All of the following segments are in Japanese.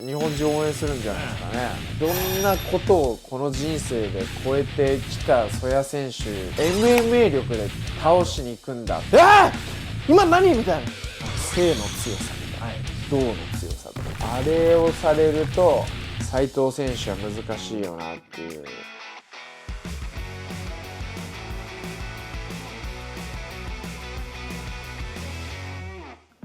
日本中応援するんじゃないですかね。どんなことをこの人生で超えてきた曽谷選手、 MMA 力で倒しに行くんだ。今何みたいな、性の強さみたいな、動の強さとか、あれをされると斉藤選手は難しいよなっていう。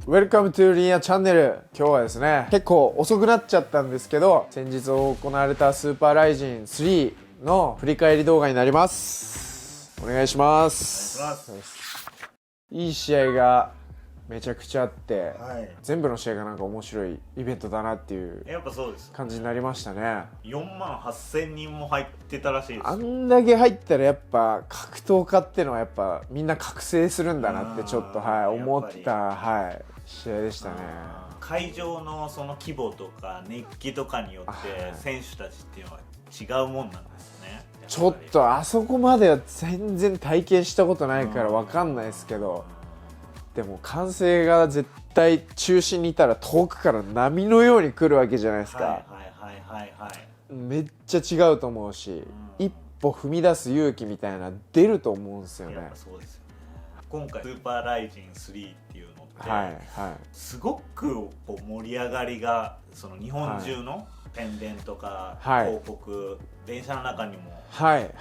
Welcome to リンヤチャンネル。今日はですね、結構遅くなっちゃったんですけど、先日行われたスーパーライジン3の振り返り動画になります。お願いします。いい試合がめちゃくちゃあって、全部の試合がなんか面白いイベントだなっていう感じになりましたね。4万8000人も入ってたらしいです。あんだけ入ったらやっぱ格闘家ってのはやっぱみんな覚醒するんだなってちょっと思った試合でしたね。会場のその規模とか熱気とかによって選手たちっていうのは違うもんなんですね。ちょっとあそこまでは全然体験したことないから分かんないですけど、でも歓声が絶対中心にいたら遠くから波のように来るわけじゃないですか。めっちゃ違うと思うし、一歩踏み出す勇気みたいな出ると思うんですよね。そうですよね。今回スーパーライジン3っていうのって、すごく盛り上がりがその日本中の宣伝とか広告、電車の中にも入って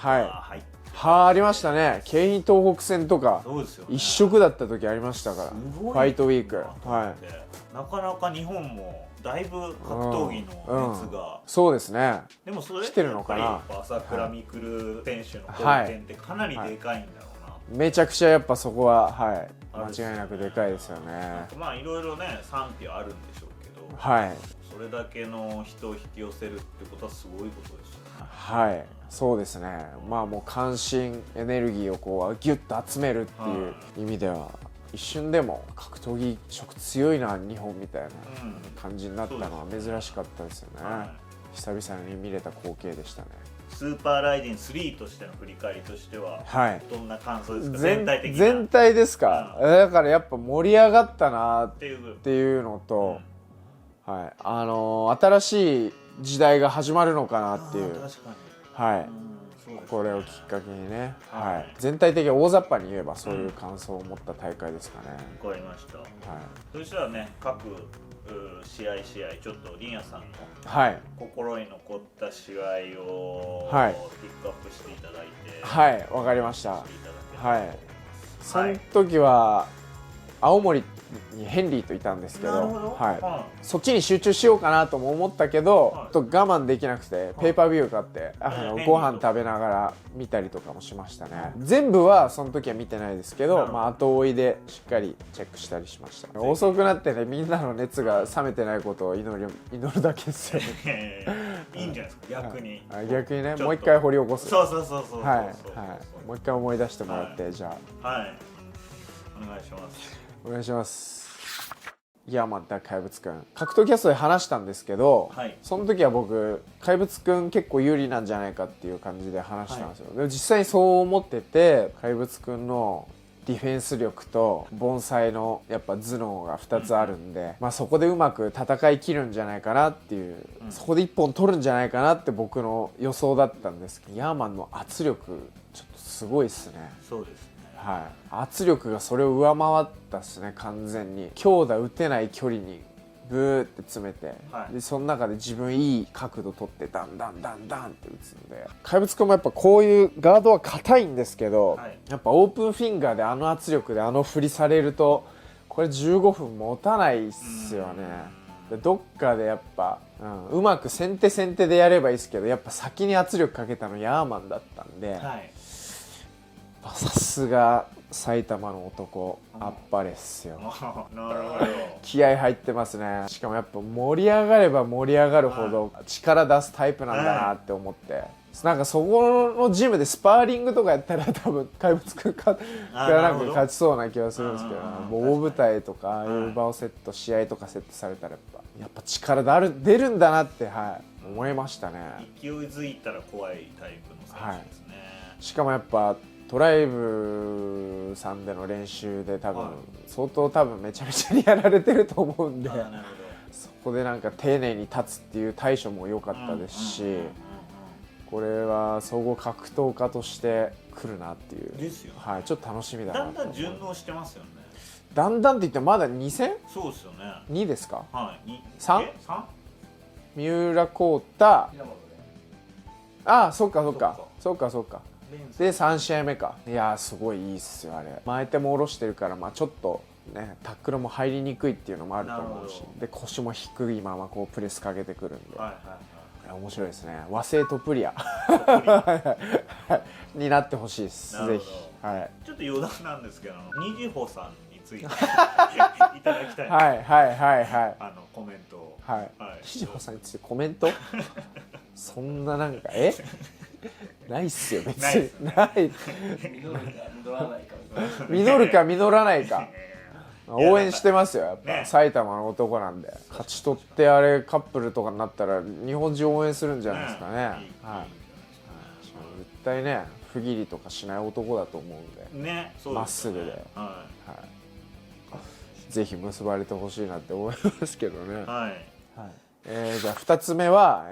ありましたね。京浜東北線とか一色だった時ありましたから、ファイトウィーク。なかなか日本もだいぶ格闘技の熱が、そうですね。でもそれってるのかな。朝倉未来選手の貢献ってかなりでかいんだろうな。めちゃくちゃやっぱそこは間違いなくでかいですよね。まあいろいろね賛否はあるんでしょうけど、それだけの人を引き寄せるってことはすごいことですよね。そうですね。まあもう関心エネルギーをこうギュッと集めるっていう意味では、一瞬でも格闘技色強いな日本みたいな感じになったのは珍しかったですよね。久々に見れた光景でしたね。スーパーライジン3としての振り返りとしては、どんな感想ですか？全体的な。全体ですか？だからやっぱ盛り上がったなっていうのと、新しい時代が始まるのかなっていう。これをきっかけにね、全体的に大雑把に言えばそういう感想を持った大会ですかね。わかりました。そしたらね、各試合ちょっとリンヤさんの心に残った試合をピックアップしていただいて。わかりました。その時は青森にヘンリーといたんですけど、そっちに集中しようかなとも思ったけど、我慢できなくてペーパービュー買ってご飯食べながら見たりとかもしましたね。全部はその時は見てないですけど、後追いでしっかりチェックしたりしました。遅くなってね、みんなの熱が冷めてないことを祈るだけですよね。いいんじゃないですか、逆にね、もう一回掘り起こす。そうもう一回思い出してもらって、じゃあお願いします。お願いします。いや、また怪物くん格闘キャストで話したんですけど、その時は僕怪物くん結構有利なんじゃないかっていう感じで話したんですよ。でも実際にそう思ってて、怪物くんのディフェンス力と盆栽のやっぱ頭脳が2つあるんで、そこでうまく戦い切るんじゃないかなっていう、そこで1本取るんじゃないかなって僕の予想だったんですけど、ヤーマンの圧力ちょっとすごいっすね。そうですね。圧力がそれを上回ったっすね。完全に強打打てない距離にグーって詰めて、でその中で自分いい角度取ってダンダンダンダンって打つんで、怪物くんもやっぱこういうガードは硬いんですけど、やっぱオープンフィンガーで圧力で振りされるとこれ15分持たないっすよね。でどっかでやっぱ、うまく先手でやればいいですけど、やっぱ先に圧力かけたのヤーマンだったんで、さすが埼玉の男、あっぱれっすよ。気合入ってますね。しかもやっぱ盛り上がれば盛り上がるほど力出すタイプなんだなって思って、なんかそこのジムでスパーリングとかやったら多分怪物くんがなんか勝ちそうな気はするんですけど、もう大舞台とかああいう場を試合とかセットされたらやっぱ力出るんだなって思いましたね。勢いづいたら怖いタイプの選手ですね。しかもやっぱトライブさんでの練習で相当めちゃめちゃにやられてると思うんで、そこでなんか丁寧に立つっていう対処も良かったですし、これは総合格闘家として来るなっていうですよね、はい、ちょっと楽しみだなと。だんだん順応してますよね。だんだんって言ってまだ2戦そうですよね。2ですか。はい、3？ 3？三浦孝太、ああそっかそっかそっかそっかで3試合目か。いやーすごいいいっすよあれ。前手も下ろしてるから、まあちょっとねタックルも入りにくいっていうのもあると思うし、で腰も低いままこうプレスかけてくるんで、面白いですね。和製トプリアになってほしいです、ぜひ。はい、ちょっと余談なんですけど、にじほさんについていただきたい。はいはいはいはい。コメントを。はい。にじほさんについてコメントそんななんかないっすよ別に。ない。実るか実らないか。応援してますよやっぱ、ね、埼玉の男なんで。勝ち取ってあれカップルとかになったら日本中応援するんじゃないですかね。はい。絶対ね不義理とかしない男だと思うんで。ね。まっすぐで。はい。ぜひ結ばれてほしいなって思いますけどね。はい。はい。じゃあ2つ目は、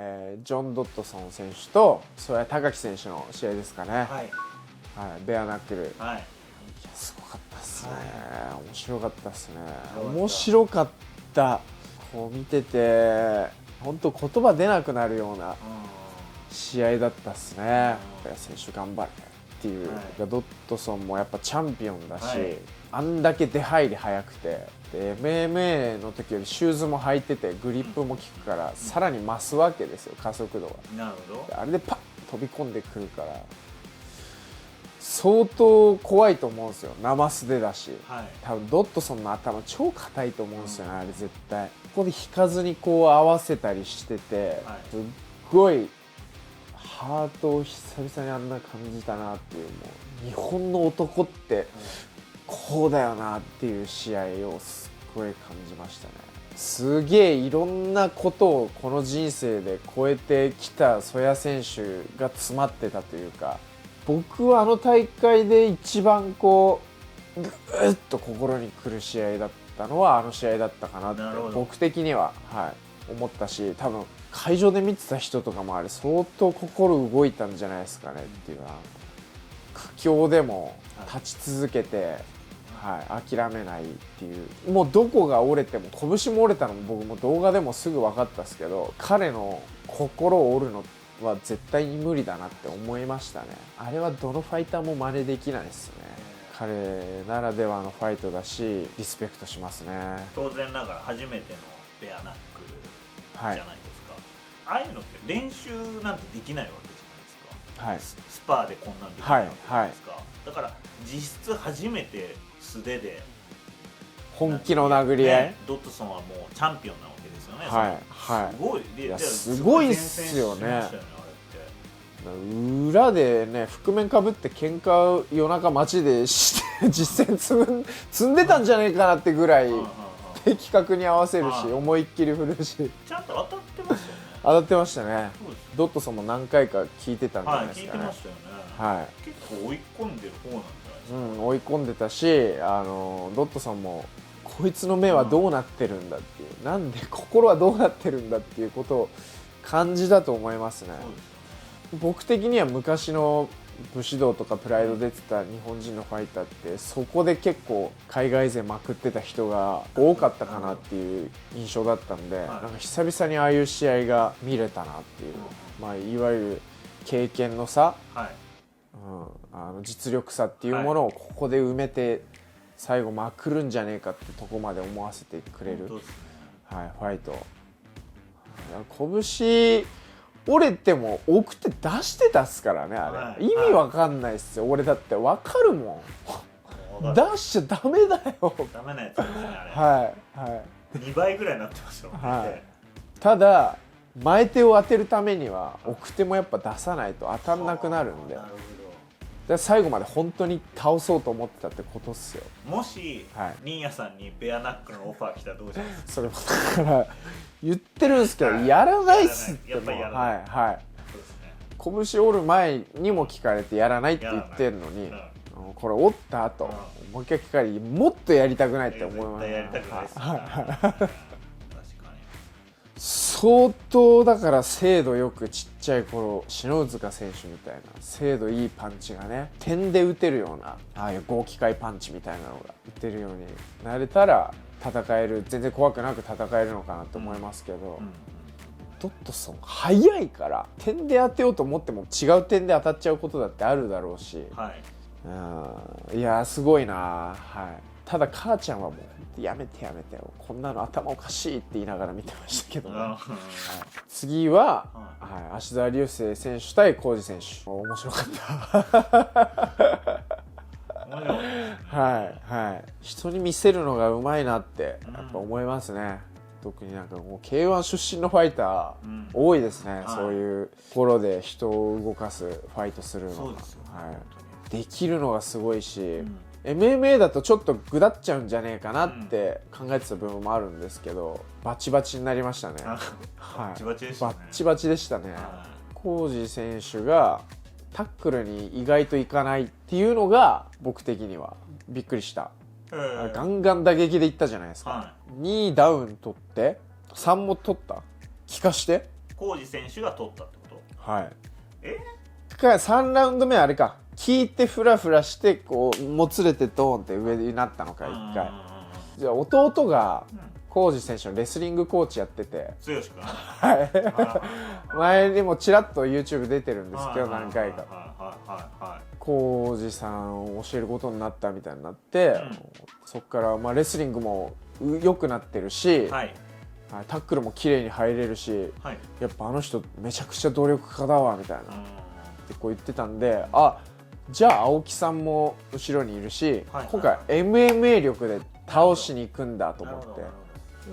ジョン・ドットソン選手と曽谷貴樹選手の試合ですかね。はい。はい、ベアナックル。はい。すごかったっすね、はい、面白かったっすね。面白かった。こう見てて本当言葉出なくなるような試合だったっすね。選手頑張れっていう、はい、ドットソンもやっぱチャンピオンだし、はい、あんだけ出入り早くて、で MMA の時よりシューズも履いててグリップも効くから、さらに増すわけですよ加速度が。なるほど。あれでパッ飛び込んでくるから相当怖いと思うんですよ。生素手だし、はい、多分ドットソンの頭超硬いと思うんですよね、あれ絶対。ここで引かずにこう合わせたりしてて、はい、すっごいハートを久々にあんな感じたなっていう。もう日本の男ってこうだよなっていう試合をすっごい感じましたね。すげえいろんなことをこの人生で超えてきた曽谷選手が詰まってたというか、僕はあの大会で一番こうぐっと心にくる試合だったのはあの試合だったかなって僕的には、はい、思ったし、多分会場で見てた人とかもあれ相当心動いたんじゃないですかねっていうのは。苦境でも立ち続けて、はい、諦めないっていう。もうどこが折れても拳も折れたのも僕も動画でもすぐ分かったんですけど、彼の心を折るのは絶対に無理だなって思いましたね。あれはどのファイターも真似できないですね。彼ならではのファイトだしリスペクトしますね。当然ながら初めてのベアナックルじゃないですか、はい、ああいうのって練習なんてできないわけじゃないですか、はい、スパーでこんなんできないわけじゃないですか、はいはい、だから実質初めて素手で本気の殴り合い、ね、ドットソンはもうチャンピオンなわけですよね。はいはい、すごい。いやすごいっすよね。裏でね覆面かぶって喧嘩夜中街でして実戦積んでたんじゃないかなってぐらい的確に合わせるし思いっきり振るし、ちゃんと当たってましたよね。当たってましたね。ドットソンも何回か聞いてたんじゃないですかね。聞いてましたよね。はい、結構追い込んでる方なんじゃないですか。追い込んでたし、ドットソンもこいつの目はどうなってるんだっていう、なんで心はどうなってるんだっていうことを感じだと思いますね。僕的には昔の武士道とかプライド出てた日本人のファイターってそこで結構海外勢まくってた人が多かったかなっていう印象だったんで、なんか久々にああいう試合が見れたなっていう、まあ、いわゆる経験の差、実力差っていうものをここで埋めて最後まくるんじゃねえかってとこまで思わせてくれる、はい、ファイト。拳折れても奥手出してたっすからねあれ、意味わかんないっすよ。俺だってわかるもん出しちゃダメだよ。ダメなやつですねあれ。はいはい。2倍ぐらいになってますよね。はい。ただ前手を当てるためには奥手もやっぱ出さないと当たんなくなるんで。なるほど。で最後まで本当に倒そうと思ってたってことっすよ。もし、ニーヤさんにベアナックのオファー来たらどうしますか。それもだから言ってるんですけど、やらないっすって。やっぱりやらない。はいはい。そうですね。拳折る前にも聞かれてやらないって言ってるのに、これ折った後、もう一回聞かれてもっとやりたくないって思います。やりたくないです。確かに。相当だから精度よくちっちゃい頃篠塚選手みたいな精度いいパンチがね点で打てるようなああいう合気械パンチみたいなのが打てるようになれたら戦える全然怖くなく戦えるのかなと思いますけど、ドットソン速いから点で当てようと思っても違う点で当たっちゃうことだってあるだろうし、いやすごいな、はい、ただ母ちゃんはもうやめてこんなの頭おかしいって言いながら見てましたけど、はい、次は、はい、芦澤龍成選手対浩二選手面白かったはいはい、人に見せるのがうまいなってやっぱ思いますね、特になんかもう K1 出身のファイター多いですね、そういうところで人を動かすファイトするのが、はい、できるのがすごいし、MMA だとちょっとぐだっちゃうんじゃねえかなって考えてた部分もあるんですけど、バチバチになりましたねはい、バチバチでしたね。浩二選手がタックルに意外といかないっていうのが僕的にはびっくりした。ガンガン打撃でいったじゃないですか、2ダウン取って3も取った。聞かして浩二選手が取ったってこと？はい。3ラウンド目あれか、聞いてフラフラしてこうもつれてドーンって上になったのか1回。じゃあ弟が浩二選手のレスリングコーチやってて、剛君はい前にもちらっと YouTube 出てるんですけど何回か浩二さんを教えることになったみたいになって、そっからまあレスリングも良くなってるし、タックルも綺麗に入れるし、やっぱあの人めちゃくちゃ努力家だわみたいなってこう言ってたんで、あ、じゃあ青木さんも後ろにいるし、今回 MMA 力で倒しに行くんだと思って、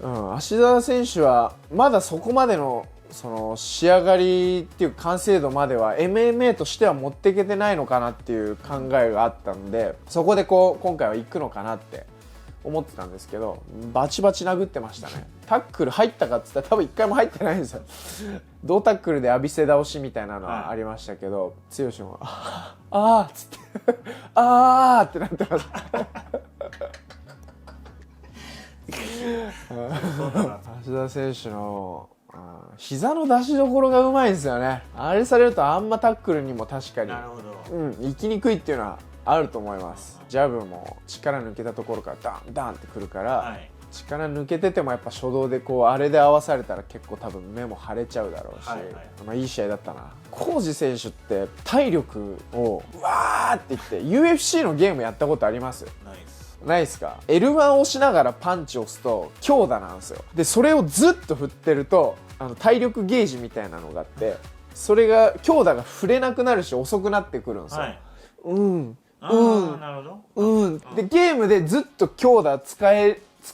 芦澤選手はまだそこまでのその仕上がりっていう完成度までは MMA としては持っていけてないのかなっていう考えがあったんで、そこでこう今回は行くのかなって思ってたんですけど、バチバチ殴ってましたね。タックル入ったかっつったら多分1回も入ってないんですよ同タックルで浴びせ倒しみたいなのはありましたけど、剛もあーっつってあーってなってました芦田選手の膝の出しどころがうまいんですよね。あれされるとあんまタックルにも確かに行きにくいっていうのはあると思います。ジャブも力抜けたところからダンダンってくるから、力抜けててもやっぱ初動でこうあれで合わされたら結構多分目も腫れちゃうだろうし、まあいい試合だったな。浩二選手って体力をうわーって言って UFC のゲームやったことあります？ないですか？ L1 押しながらパンチ押すと強打なんですよ。でそれをずっと振ってると体力ゲージみたいなのがあって、それが強打が振れなくなるし遅くなってくるんですよ、なるほど。でゲームでずっと強打使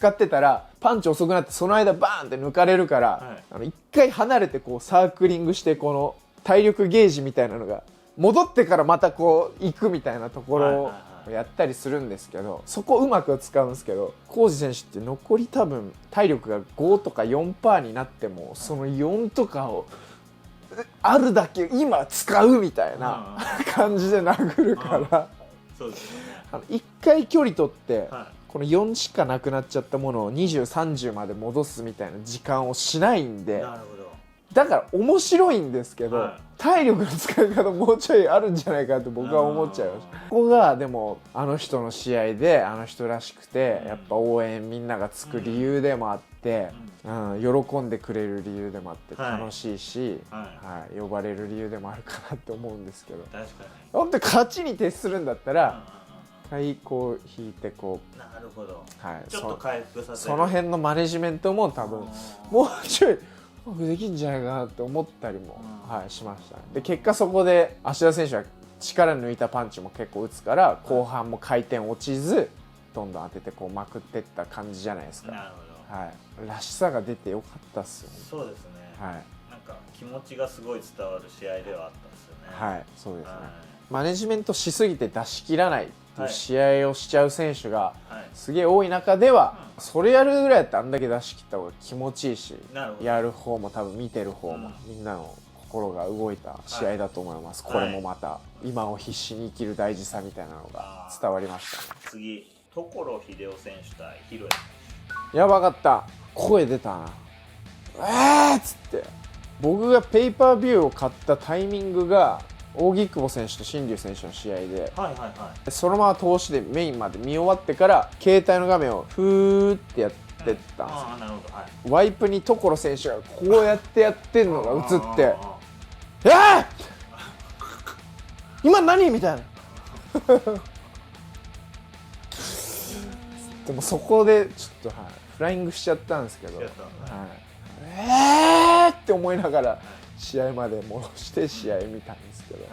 ってたらパンチ遅くなってその間バーンって抜かれるから、一回離れてこうサークリングしてこの体力ゲージみたいなのが戻ってからまたこう行くみたいなところをやったりするんですけど、そこうまく使うんですけど、浩二選手って残り多分体力が5とか 4% になってもその4とかをあるだけ今使うみたいな感じで殴るから一回距離取ってこの4しかなくなっちゃったものを20、30まで戻すみたいな時間をしないんで、だから面白いんですけど、体力の使い方もうちょいあるんじゃないかって僕は思っちゃいました。ここがでもあの人の試合であの人らしくて、やっぱ応援みんながつく理由でもあって、喜んでくれる理由でもあって楽しいし、呼ばれる理由でもあるかなって思うんですけど、本当に勝ちに徹するんだったらこう引いてこう、なるほど、ちょっと回復させる、その辺のマネジメントも多分もうちょいうまくできんじゃないかなって思ったりも、しましたね。で結果そこで芦田選手は力抜いたパンチも結構打つから後半も回転落ちずどんどん当ててこうまくってった感じじゃないですか。なるほど、らしさが出てよかったっすよね。そうですね、なんか気持ちがすごい伝わる試合ではあったんですよね。そうですね、マネジメントしすぎて出し切らないっていう試合をしちゃう選手がすげえ多い中では、それやるぐらいだったらあんだけ出し切った方が気持ちいいし、やる方も多分見てる方もみんなの心が動いた試合だと思います。これもまた今を必死に生きる大事さみたいなのが伝わりましたね。次、所秀夫選手対広江選手。やばかった。声出たな。っつって僕がペーパービューを買ったタイミングが扇久保選手と新竜選手の試合で、そのまま通しでメインまで見終わってから携帯の画面をフーってやってったんですよ。ワイプに所選手がこうやってやってんのが映って今何みたいなでもそこでちょっと、フライングしちゃったんですけど、って思いながら試合まで戻して試合見たんですけど、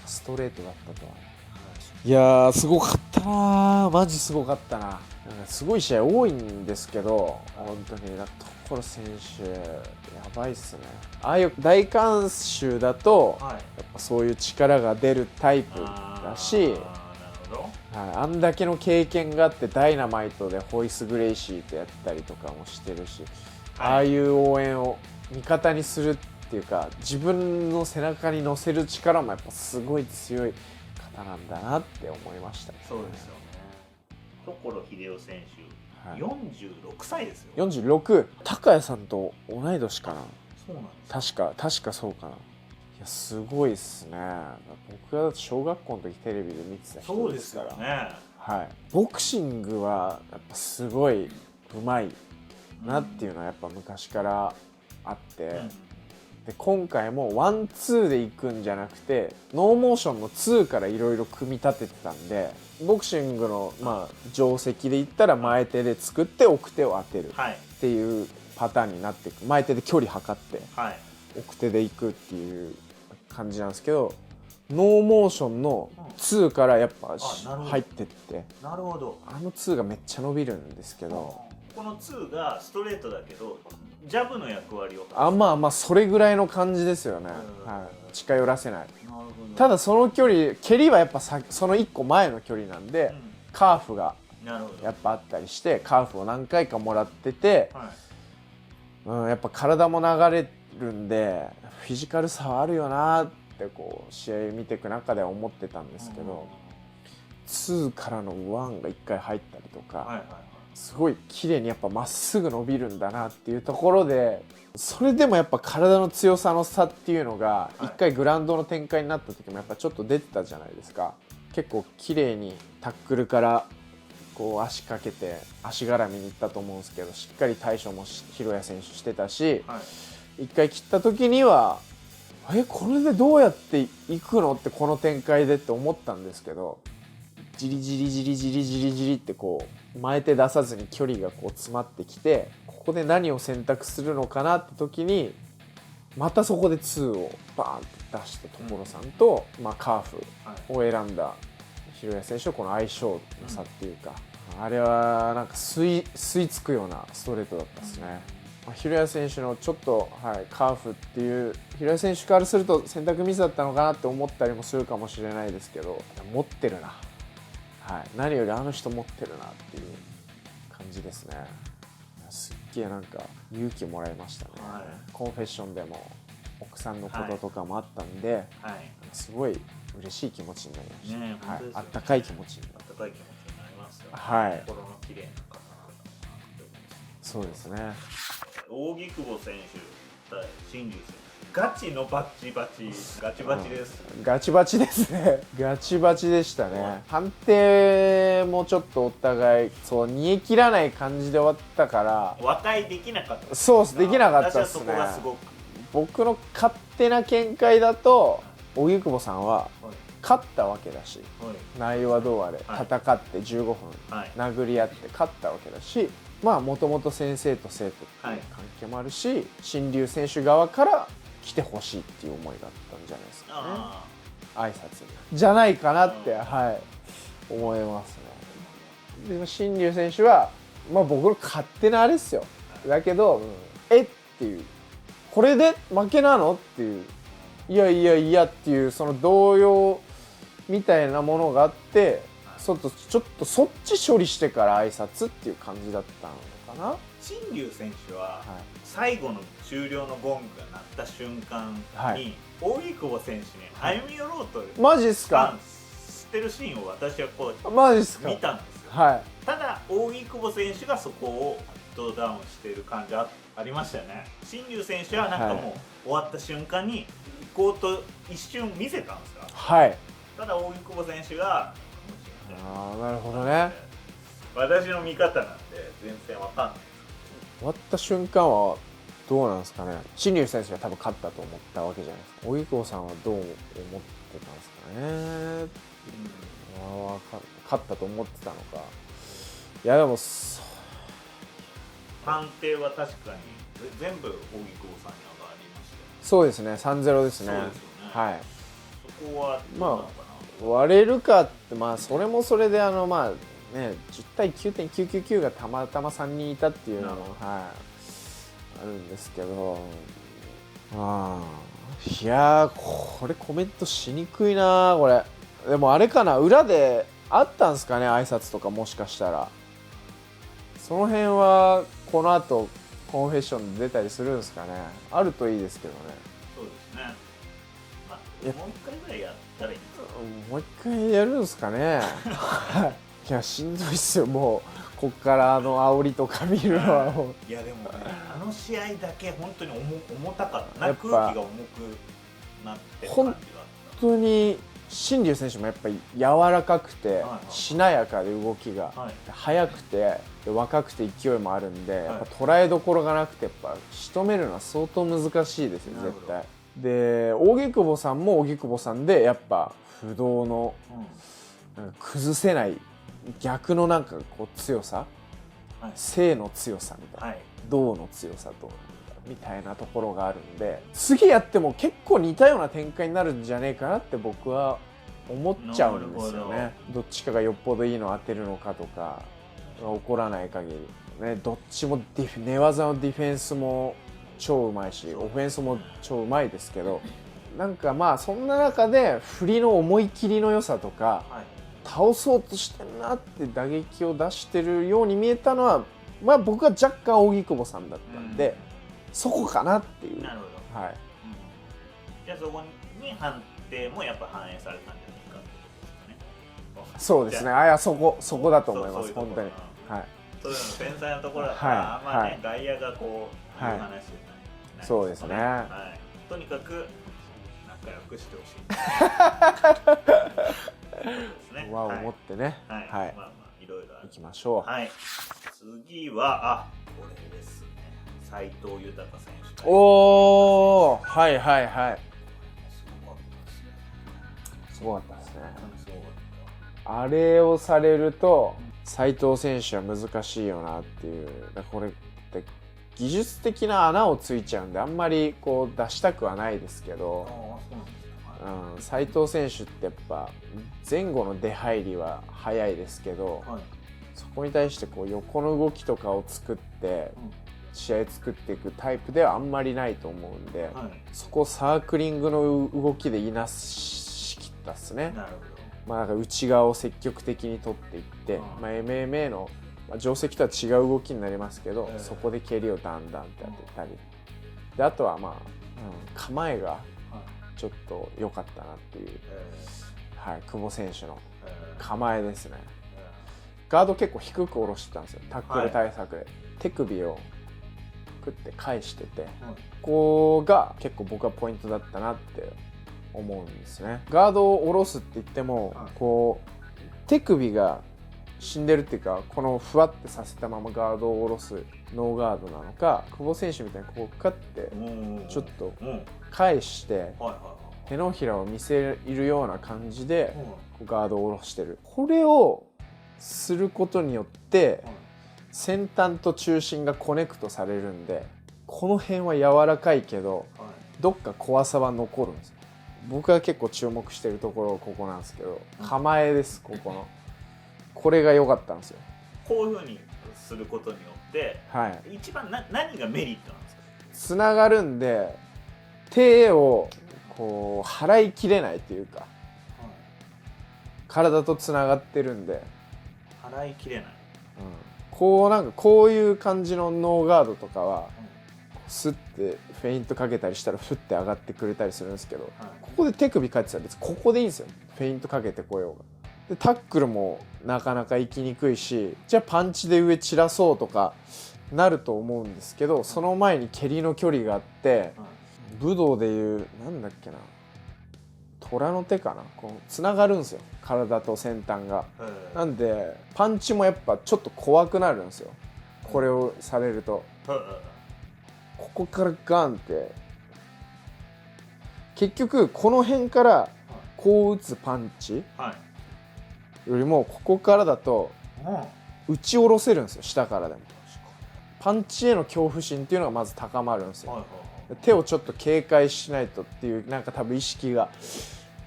ストレートだったとは、いやーすごかったな、マジすごかったな。すごい試合多いんですけど、本当に所選手やばいっすね。ああいう大観衆だと、やっぱそういう力が出るタイプだし、あんだけの経験があってダイナマイトでホイス・グレイシーとやったりとかもしてるし、ああいう応援を味方にするっていうか自分の背中に乗せる力もやっぱすごい強い方なんだなって思いましたね。そうですよね。所秀夫選手、46歳ですよ。46、高谷さんと同い年かな。そうなんです。確かそうかな。いやすごいっすね。僕は小学校の時テレビで見てた人ですから。そうですよね。はい。ボクシングはやっぱすごい上手いなっていうのはやっぱ昔からあって、で今回もワンツーで行くんじゃなくてノーモーションのツーからいろいろ組み立ててたんで、ボクシングの定石で言ったら前手で作って奥手を当てるっていうパターンになっていく。前手で距離測って奥手で行くっていう感じなんですけど、ノーモーションのツーからやっぱ入ってって、なるほど。あのツーがめっちゃ伸びるんですけど、この2がストレートだけどジャブの役割をそれぐらいの感じですよね。近寄らせない。ただその距離蹴りはやっぱその1個前の距離なんで、カーフがやっぱあったりしてカーフを何回かもらってて、やっぱ体も流れるんでフィジカル差はあるよなってこう試合見ていく中では思ってたんですけど、2からの1が1回入ったりとか、すごい綺麗にやっぱまっすぐ伸びるんだなっていうところで、それでもやっぱ体の強さの差っていうのが1回グラウンドの展開になった時もやっぱちょっと出てたじゃないですか。結構綺麗にタックルからこう足かけて足絡みにいったと思うんですけど、しっかり対処も広谷選手してたし、1回切った時にはこれでどうやっていくのってこの展開でって思ったんですけど、じりじりじりじりじりじりってこう前手出さずに距離がこう詰まってきて、ここで何を選択するのかなって時にまたそこで2をバーンって出して所さんと、カーフを選んだ広谷選手とこの相性の差っていうか、あれはなんか吸い付くようなストレートだったですね。広谷選手のちょっと、カーフっていう広谷選手からすると選択ミスだったのかなって思ったりもするかもしれないですけど、持ってるな、何よりあの人持ってるなっていう感じですね。すっげえなんか勇気もらいましたね。コンフェッションでも奥さんのこととかもあったんで、すごい嬉しい気持ちになりました。あったかい気持ちになりますよ。心の綺麗な方。そうですね。扇久保選手対新竜選手、ガチのバチバチ、ガチバチです。ガチバチですね。ガチバチでしたね。判定もちょっとお互い煮え切らない感じで終わったから和解できなかった。そうできなかったですね。僕の勝手な見解だと荻久保さんは勝ったわけだし、内容はどうあれ戦って15分殴り合って勝ったわけだし、もともと先生と生徒っていう関係もあるし、新竜選手側から来てほしいっていう思いがあったんじゃないですかね。挨拶にじゃないかなって思いますね。で新竜選手は僕の勝手なあれですよ。だけど、っていう、これで負けなのっていう、いやいやいやっていうその動揺みたいなものがあって、ちょっとそっち処理してから挨拶っていう感じだったのかな。新竜選手は最後の終了のゴングが鳴った瞬間に扇久保選手に歩み寄ろうとマジっすかしてるシーンを私はこうマジっすか見たんですよ。ただ扇久保選手がそこをシャットダウンしてる感じあっありましたよね。新竜選手はなんかもう終わった瞬間に行こうと一瞬見せたんですか。はい。ただ荻久保選手がなるほどね。私の見方なんで全然わかんない。終わった瞬間はどうなんですかね。新竜選手は多分勝ったと思ったわけじゃないですか。荻久保さんはどう思ってたんですかね。勝ったと思ってたのか。いやでも判定は確かに全部荻久保さんに上がりました。そうですね。3-0ですね。そうですよね。はい。そこはどうなのかな。割れるかってそれもそれでね10対 9.999 がたまたま3人いたっていうのもあるんですけど、いやこれコメントしにくいなこれ。でもあれかな、裏であったんですかね、挨拶とか。もしかしたらその辺はこの後コンフェッションで出たりするんですかね。あるといいですけどね。そうですね。もう一回ぐらいやったらいいんですか。もう一回やるんですかね。いやしんどいっすよ、もうこっから煽りとか見るのはもう。いやでもね、あの試合だけ本当に重たかった。空気が重くなってる感じがあった。本当に新竜選手もやっぱり柔らかくてしなやかで動きが速くて若くて勢いもあるんで、やっぱ捉えどころがなくてやっぱ仕留めるのは相当難しいですよ絶対。で荻久保さんも荻久保さんでやっぱ不動のなんか崩せない逆のなんかこう強さ、正の強さみたいな、動の強さとみたいなところがあるんで、次やっても結構似たような展開になるんじゃねえかなって僕は思っちゃうんですよね。どっちかがよっぽどいいのを当てるのかとか起こらない限り、ね、どっちも寝技のディフェンスも超うまいしオフェンスも超うまいですけど、なんかそんな中で振りの思い切りの良さとか、倒そうとしてるなって打撃を出してるように見えたのは、僕は若干荻久保さんだったんで、そこかなっていう。なるほど。はい。じゃあそこに判定もやっぱ反映されたんじゃないかってことですかね。そうですね。いやそこだと思います本当に。はい。そういうの繊細なところだからあんまね外野がこういう話じゃない。そうですね。はい。とにかく仲良くしてほしい。思ってね。はい。いろいろいきましょう。はい。次はこれですね。斉藤豊選手。おー、はいはいはい。すごかったですね。あれをされると斉藤選手は難しいよなっていう。これって技術的な穴をついちゃうんであんまりこう出したくはないですけど、斉藤選手ってやっぱ前後の出入りは早いですけど、そこに対してこう横の動きとかを作って試合作っていくタイプではあんまりないと思うんで、そこをサークリングの動きでいなしきったっすね。なんか内側を積極的に取っていって、MMA の定石とは違う動きになりますけど、そこで蹴りをだんだんって当てたりで、あとは構えがちょっと良かったなっていう、久保選手の構えですね。ガード結構低く下ろしてたんですよ、タックル対策で。手首をクッて返してて、ここが結構僕はポイントだったなって思うんですね。ガードを下ろすって言っても、こう手首が死んでるっていうか、このふわってさせたままガードを下ろすノーガードなのか、久保選手みたいにこうカッてちょっと返して手のひらを見せるような感じでガードを下ろしてる。これをすることによって先端と中心がコネクトされるんで、この辺は柔らかいけどどっか怖さは残るんですよ。僕が結構注目してるところここなんですけど、構えです。これが良かったんですよ。こういう風にすることによって、一番何がメリットなんですか？つながるんで手をこう払いきれないっていうか、体とつながってるんで払いきれない、なんかこういう感じのノーガードとかは、スッてフェイントかけたりしたらフッて上がってくれたりするんですけど、ここで手首返ってたら別にここでいいんですよ。フェイントかけてこようが。でタックルもなかなか行きにくいし、じゃあパンチで上散らそうとかなると思うんですけど、その前に蹴りの距離があって、武道でいうなんだっけな、虎の手かな、こうつながるんですよ、体と先端が。なんでパンチもやっぱちょっと怖くなるんですよ、これをされると。ここからガンって、結局この辺からこう打つパンチよりもここからだと打ち下ろせるんですよ、下からでも。パンチへの恐怖心っていうのがまず高まるんですよ。手をちょっと警戒しないとっていう、なんか多分意識が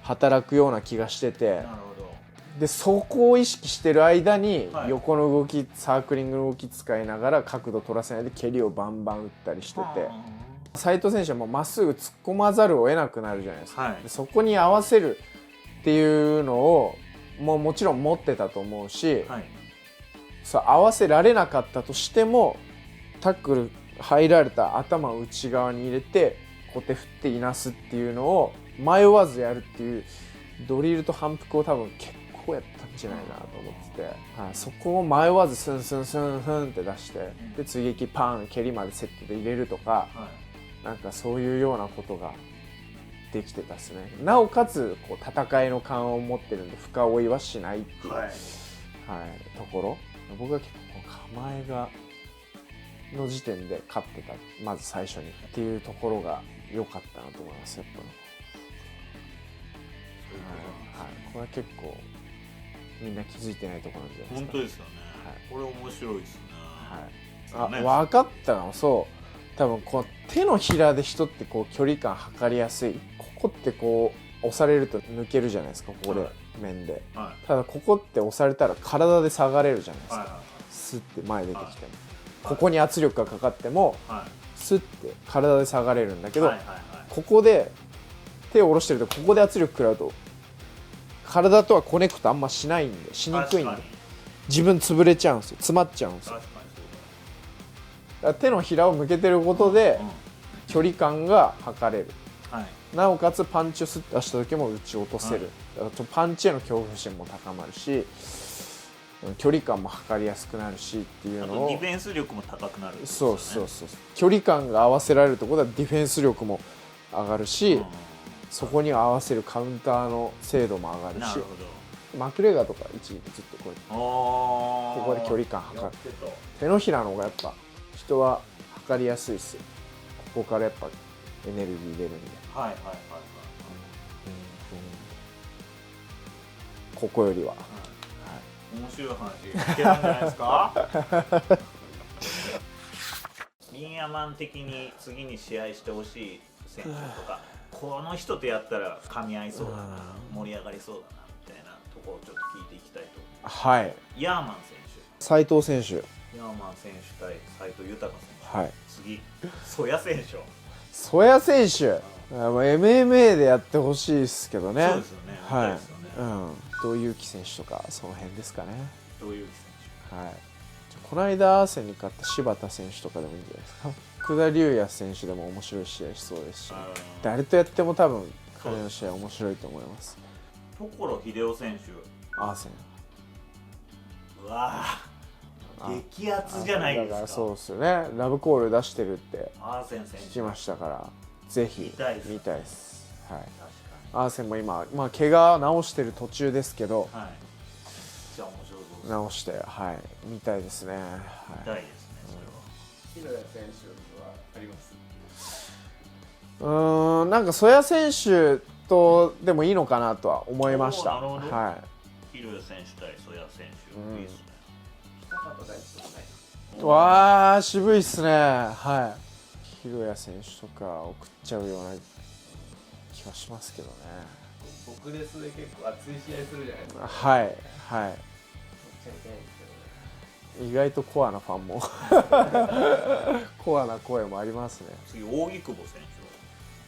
働くような気がしてて、でそこを意識してる間に横の動き、サークリングの動き使いながら角度取らせないで蹴りをバンバン打ったりしてて、斉藤選手はもうまっすぐ突っ込まざるを得なくなるじゃないですか。でそこに合わせるっていうのをもちろん持ってたと思うし、そう合わせられなかったとしてもタックル入られた頭を内側に入れて小手振っていなすっていうのを迷わずやるっていうドリルと反復を多分結構やったんじゃないかなと思ってて、そこを迷わずスンスンスンスンって出して、で追撃パン蹴りまでセットで入れるとか、なんかそういうようなことができてたっすね。なおかつこう戦いの勘を持ってるんで深追いはしないっていう、ところ、僕は結構構えがの時点で勝ってた、まず最初にっていうところが良かったなと思います、やっぱり。これは結構みんな気づいてないところなんじゃないですか。本当ですよね。これ面白いですね。分かったの、そう多分こう手のひらで人ってこう距離感測りやすい。ここってこう押されると抜けるじゃないですか、ここで、面で、ただここって押されたら体で下がれるじゃないですか、スッて前出てきても、ここに圧力がかかっても、スッて体で下がれるんだけど、ここで手を下ろしてるとここで圧力食らうと体とはコネクトあんましないんで、しにくいんで自分潰れちゃうんですよ、詰まっちゃうんですよ。だから手のひらを向けてることで距離感が測れる、なおかつパンチをスッと出した時も打ち落とせる、だからパンチへの恐怖心も高まるし、距離感も測りやすくなるしっていうのを、ディフェンス力も高くなる、ね、そう距離感が合わせられるところではディフェンス力も上がるし、そこに合わせるカウンターの精度も上がるし、マクレガーとか一時期ずっとここで距離感測って、手のひらの方がやっぱ人は測りやすいですよ。ここからやっぱエネルギー出るんで、ここよりは、面白い話聞けたんじゃないですか。リンアマン的に次に試合してほしい選手とか、この人とやったら噛み合いそうだな、盛り上がりそうだなみたいなところをちょっと聞いていきたいと思います。ヤーマン選手、斉藤選手、ヤーマン選手対斉藤豊選手、次曽谷選手、曽谷選手、MMA でやってほしいですけどね。そうですよね。堂祐希選手とかその辺ですかね。堂祐希選手、この間アーセンに勝った柴田選手とかでもいいんじゃないですか。福田龍也選手でも面白い試合しそうですし、誰とやっても多分彼の試合面白いと思います。所秀夫選手、アーセン、うわー激アツじゃないですか。だからそうですよね、ラブコール出してるってアーセン選手聞きましたから、ぜひ見たいです。アーセンも今、怪我治してる途中ですけど、じゃあ面白そうです。治して、見たいですね。見たいですね、それは。広谷選手はあります？なんか曽谷選手とでもいいのかなとは思いました。広谷選手対曽谷選手、いいですね。わあ渋いっすね。広谷選手とか送っちゃうような気がしますけどね。僕レスで結構熱い試合するじゃないですか。意外とコアなファンもコアな声もありますね。次、扇久保選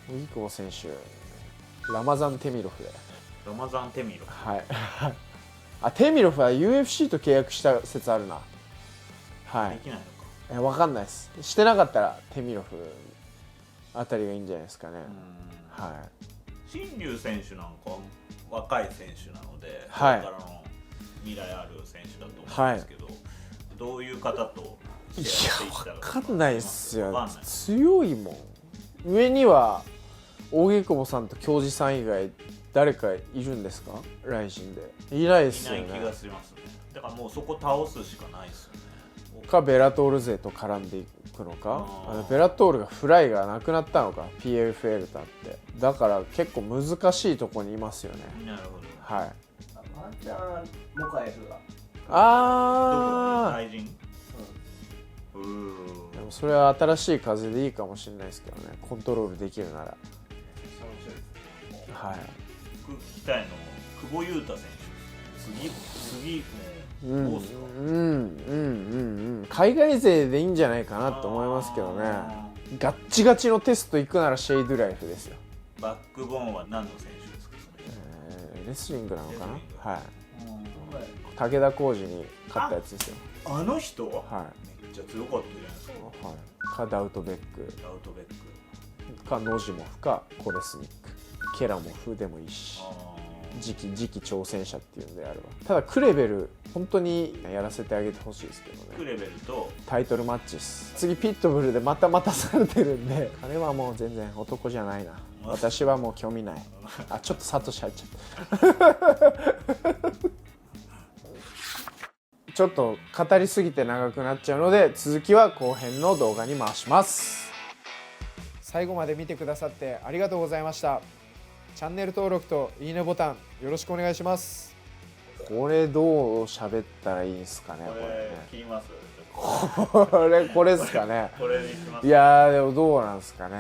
手。扇久保選手、ラマザン・テミロフで。ラマザン・テミロフ。テミロフは UFC と契約した説あるな。できないのか。分かんないです。してなかったらテミロフあたりがいいんじゃないですかね。新竜選手なんか若い選手なので、これからの未来ある選手だと思うんですけど、どういう方といや分かんないっすよ。強いもん。上には扇久保さんと京次さん以外誰かいるんですか？ライジンでいないっすよね。いない気がしますね。だからもうそこ倒すしかないっすよね。かベラトール勢と絡んでいくのか。ベラトールがフライがなくなったのか PFL だって。だから結構難しいとこにいますよね。なるほど。はい。ワンチャンモカエフがライジン。でもそれは新しい風でいいかもしれないですけどね。コントロールできるなら。はい。僕聞きたいの久保優太選手。次もうどうすか？海外勢でいいんじゃないかなと思いますけどね。ガッチガチのテスト行くならシェイドゥライフですよ。バックボーンは何の選手ですか？レスリングなのかな。はい。武田浩二に勝ったやつですよ。あの人？はい。めっちゃ強かったじゃないですか。はい。かダウトベック。かノジモフかコレスニック。ケラモフでもいいし。次期挑戦者っていうんであれば。ただクレベル本当にやらせてあげてほしいですけどね。クレベルとタイトルマッチです。次ピットブルでまた待たされてるんで、彼はもう全然男じゃないな。私はもう興味ない。あ、ちょっとサトシ入っちゃったちょっと語りすぎて長くなっちゃうので、続きは後編の動画に回します。最後まで見てくださってありがとうございました。チャンネル登録といいねボタンよろしくお願いします。これどう喋ったらいいんすかね。これ切ります。これですかね。これにします。いやーでもどうなんですかね。